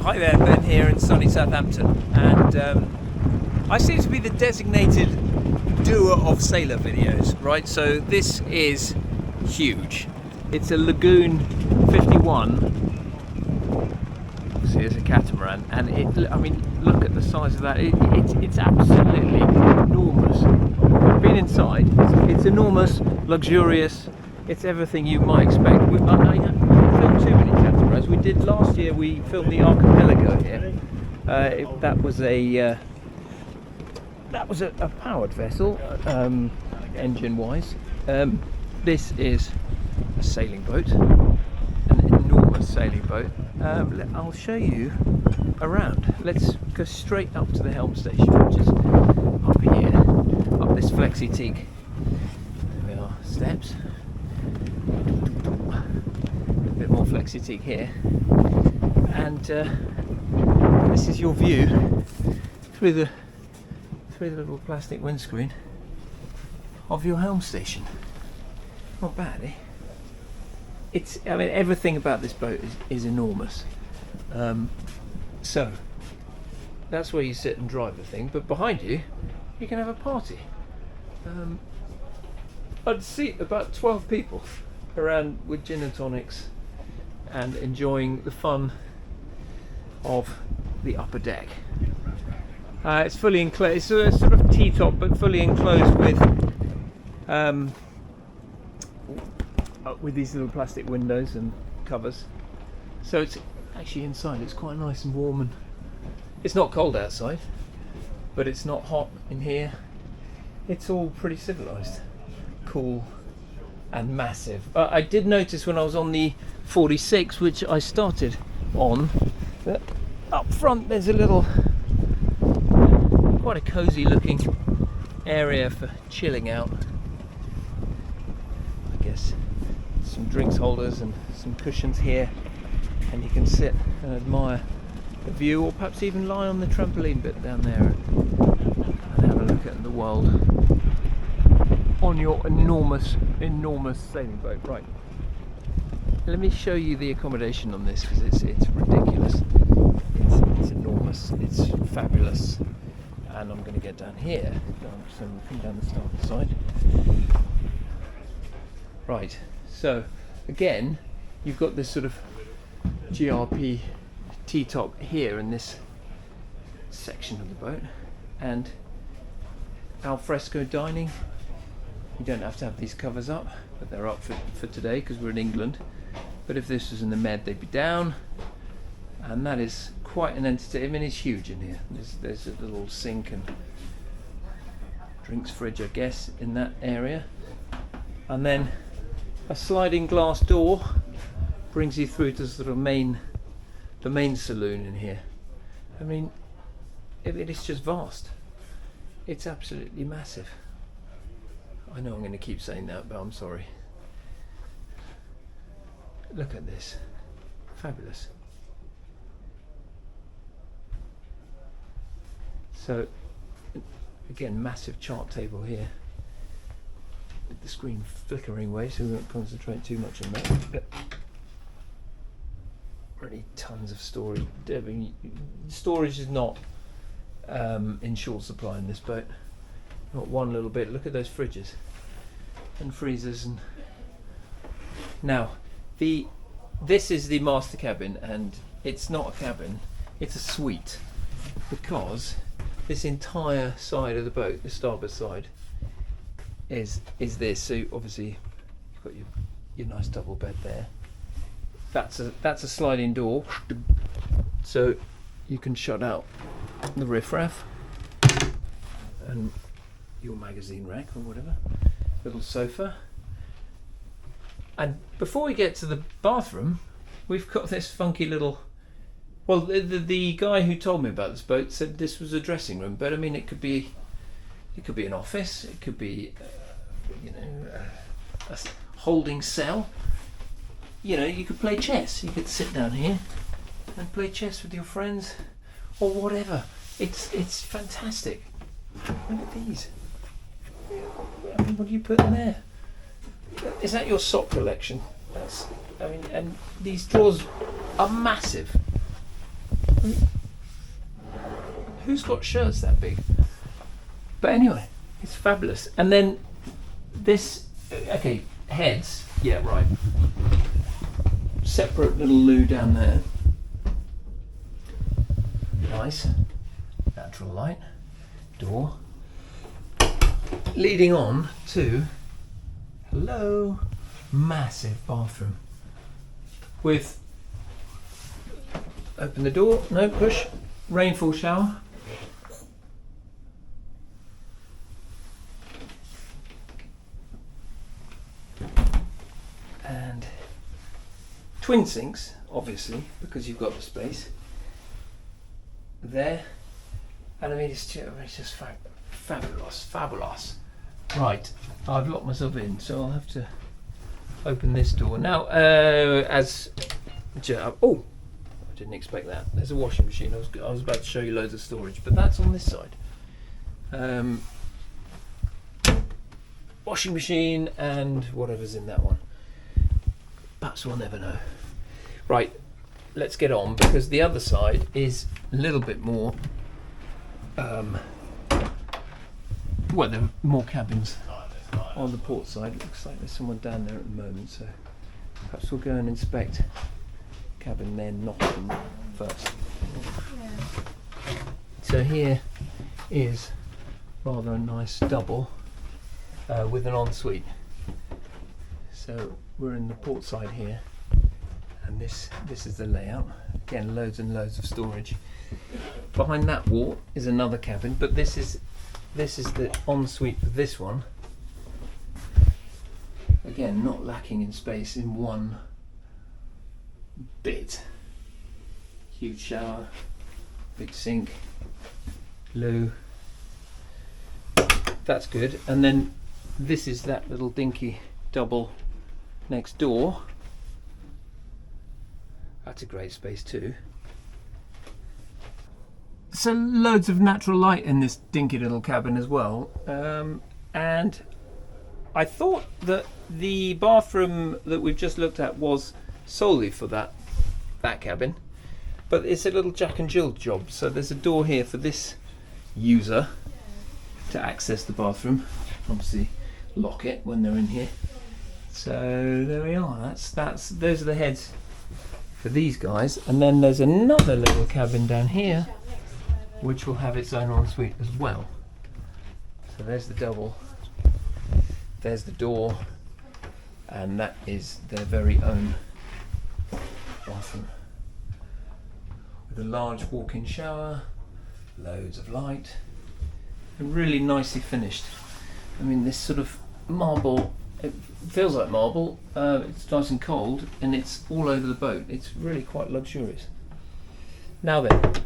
Hi there, Ben here in sunny Southampton, and I seem to be the designated doer of sailor videos, right? So this is huge. It's a Lagoon 51. See, it's a catamaran, and I mean, look at the size of that. It's absolutely enormous. I've been inside. It's enormous, luxurious. It's everything you might expect. I filmed too many catamarans. We did last year. We filmed the Archipelago here. That was a powered vessel, engine-wise. This is a sailing boat, an enormous sailing boat. I'll show you around. Let's go straight up to the helm station, which is up here, up this flexi teak. There we are, steps. A bit more flexi teak here, and this is your view through the little plastic windscreen of your helm station. Not bad, eh? I mean, everything about this boat is enormous. So that's where you sit and drive the thing, but behind you can have a party. I'd see about 12 people around with gin and tonics and enjoying the fun of the upper deck. It's fully enclosed. It's a sort of T-top, but fully enclosed with these little plastic windows and covers. So it's actually inside. It's quite nice and warm, and it's not cold outside, but it's not hot in here. It's all pretty civilized, cool, and massive. I did notice when I was on the 46, which I started on, that up front there's a little, quite a cozy looking area for chilling out. I guess some drinks holders and some cushions here, and you can sit and admire the view, or perhaps even lie on the trampoline bit down there and have a look at the world on your enormous sailing boat. Right, let me show you the accommodation on this, because it's ridiculous. It's enormous, it's fabulous. And I'm going to get down here, so we'll come down the starboard side. Right, so again, you've got this sort of GRP T-top here in this section of the boat, and al fresco dining. You don't have to have these covers up, but they're up for today because we're in England. But if this was in the Med, they'd be down, and that is quite an entity. I mean, it's huge in here. There's a little sink and drinks fridge, I guess, in that area, and then a sliding glass door brings you through to sort of the main saloon in here. I mean, it is just vast. It's absolutely massive. I know I'm going to keep saying that, but I'm sorry. Look at this. Fabulous. So, again, massive chart table here, with the screen flickering away, so we won't concentrate too much on that. But really tons of storage. I mean, storage is not in short supply in this boat. Not one little bit. Look at those fridges and freezers. And now, this is the master cabin, and it's not a cabin, it's a suite, because this entire side of the boat, the starboard side, is this. So obviously you've got your nice double bed there. That's a sliding door, so you can shut out the riffraff and your magazine rack or whatever. Little sofa. And before we get to the bathroom, we've got this funky little. Well, the guy who told me about this boat said this was a dressing room, but I mean, it could be an office, it could be, a holding cell. You know, you could play chess. You could sit down here and play chess with your friends, or whatever. It's fantastic. Look at these. I mean, what do you put in there? Is that your sock collection? And these drawers are massive. Who's got shirts that big? But anyway, it's fabulous. And then this, okay, heads, yeah, right. Separate little loo down there. Nice. Natural light. Door. Leading on to, hello, massive bathroom. With, open the door, no, push, rainfall shower. And twin sinks, obviously, because you've got the space there. And I mean, it's just fabulous. Right, I've locked myself in, so I'll have to open this door. Now, oh, I didn't expect that. There's a washing machine. I was about to show you loads of storage, but that's on this side. Washing machine and whatever's in that one. Perhaps we'll never know. Right, let's get on, because the other side is a little bit more well, there are more cabins on the port side. Looks like there's someone down there at the moment, so perhaps we'll go and inspect cabin then, not first. Yeah. So here is rather a nice double with an ensuite. So we're in the port side here, and this is the layout. Again, loads and loads of storage. Behind that wall is another cabin, but this is the ensuite for this one. Again, not lacking in space in one bit. Huge shower, big sink, loo. That's good. And then this is that little dinky double next door. That's a great space too. So loads of natural light in this dinky little cabin as well. And I thought that the bathroom that we've just looked at was solely for that cabin, but it's a little Jack and Jill job. So there's a door here for this user to access the bathroom. Obviously lock it when they're in here. So there we are. Those are the heads for these guys. And then there's another little cabin down here which will have its own ensuite as well. So there's the double, there's the door, and that is their very own bathroom with a large walk-in shower, loads of light, and really nicely finished. I mean, this sort of marble, it feels like marble, it's nice and cold, and it's all over the boat. It's really quite luxurious. Now then,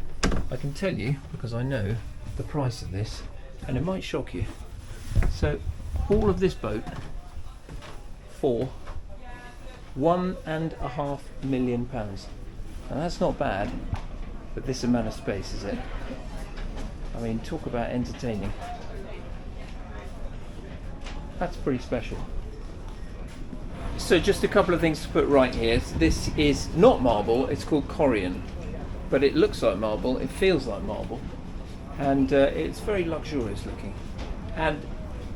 I can tell you, because I know the price of this, and it might shock you. So all of this boat for £1.5 million. Now that's not bad for this amount of space, is it? I mean, talk about entertaining. That's pretty special. So just a couple of things to put right here. This is not marble, it's called Corian. But it looks like marble, it feels like marble, and it's very luxurious looking. And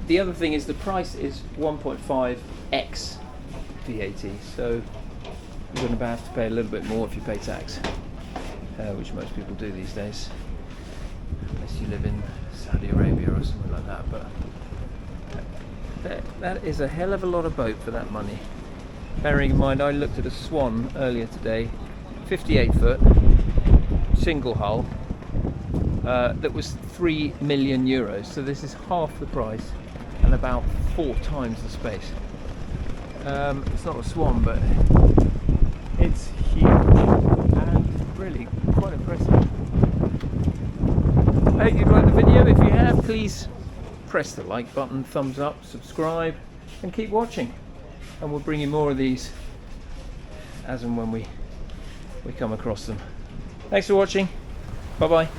the other thing is the price is 1.5x VAT, so you're going to have to pay a little bit more if you pay tax, which most people do these days, unless you live in Saudi Arabia or something like that. But that is a hell of a lot of boat for that money. Bearing in mind, I looked at a Swan earlier today, 58 foot. Single hull, that was €3 million, so this is half the price and about 4 times the space. It's not a Swan, but it's huge and really quite impressive. I hope you've liked the video. If you have, please press the like button, thumbs up, subscribe, and keep watching, and we'll bring you more of these as and when we come across them. Thanks for watching. Bye bye.